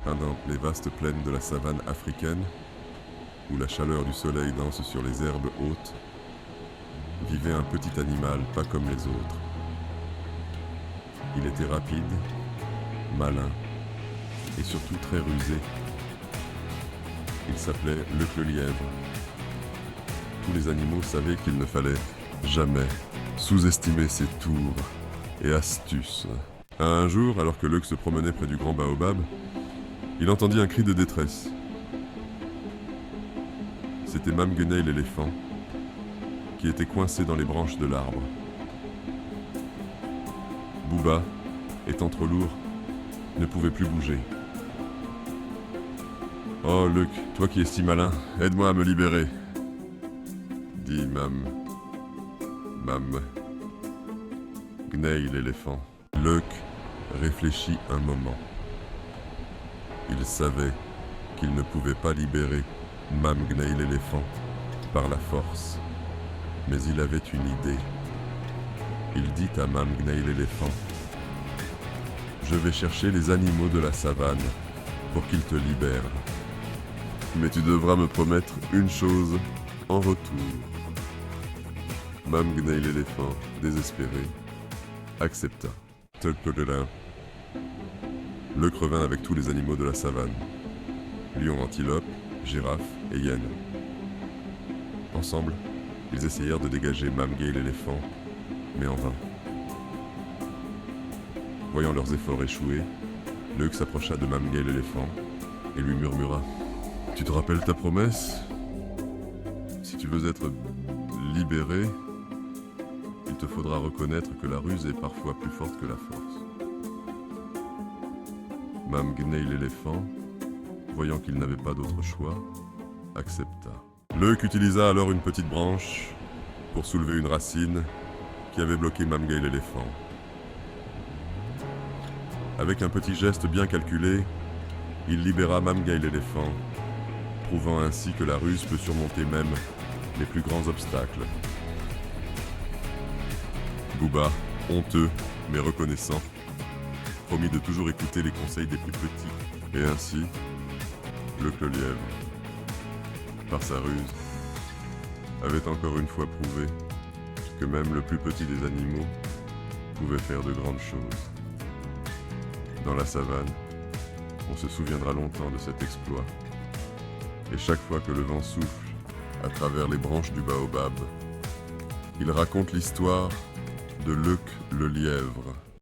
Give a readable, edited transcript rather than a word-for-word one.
Dans les vastes plaines de la savane africaine, où la chaleur du soleil danse sur les herbes hautes, vivait un petit animal pas comme les autres. Il était rapide, malin et surtout très rusé. Il s'appelait Luc le lièvre. Tous les animaux savaient qu'il ne fallait jamais sous-estimer ses tours et astuces. Un jour, alors que Luc se promenait près du grand baobab, il entendit un cri de détresse. C'était Mam Guenay l'éléphant, qui était coincé dans les branches de l'arbre. Booba, étant trop lourd, ne pouvait plus bouger. « Oh, Luc, toi qui es si malin, aide-moi à me libérer !» dit Mam Guenay l'éléphant. Luc réfléchit un moment. Il savait qu'il ne pouvait pas libérer Mam Guenay l'éléphant par la force. Mais il avait une idée. Il dit à Mam Guenay l'éléphant : « Je vais chercher les animaux de la savane pour qu'ils te libèrent. Mais tu devras me promettre une chose en retour. » Mam Guenay l'éléphant, désespéré, accepta. Luc revint avec tous les animaux de la savane. Lion, antilope, girafe et hyène. Ensemble, ils essayèrent de dégager Mam Guenay l'éléphant, mais en vain. Voyant leurs efforts échouer, Luc s'approcha de Mam Guenay l'éléphant et lui murmura : « Tu te rappelles ta promesse ? Si tu veux être libéré, il te faudra reconnaître que la ruse est parfois plus forte que la force. » Mam Guenay l'éléphant, voyant qu'il n'avait pas d'autre choix, accepta. Luc utilisa alors une petite branche pour soulever une racine qui avait bloqué Mam Guenay l'éléphant. Avec un petit geste bien calculé, il libéra Mam Guenay l'éléphant, prouvant ainsi que la ruse peut surmonter même les plus grands obstacles. Booba, honteux mais reconnaissant, promit de toujours écouter les conseils des plus petits. Et ainsi, Luc le lièvre, par sa ruse, avait encore une fois prouvé que même le plus petit des animaux pouvait faire de grandes choses. Dans la savane, on se souviendra longtemps de cet exploit. Et chaque fois que le vent souffle à travers les branches du baobab, il raconte l'histoire de Luc le lièvre.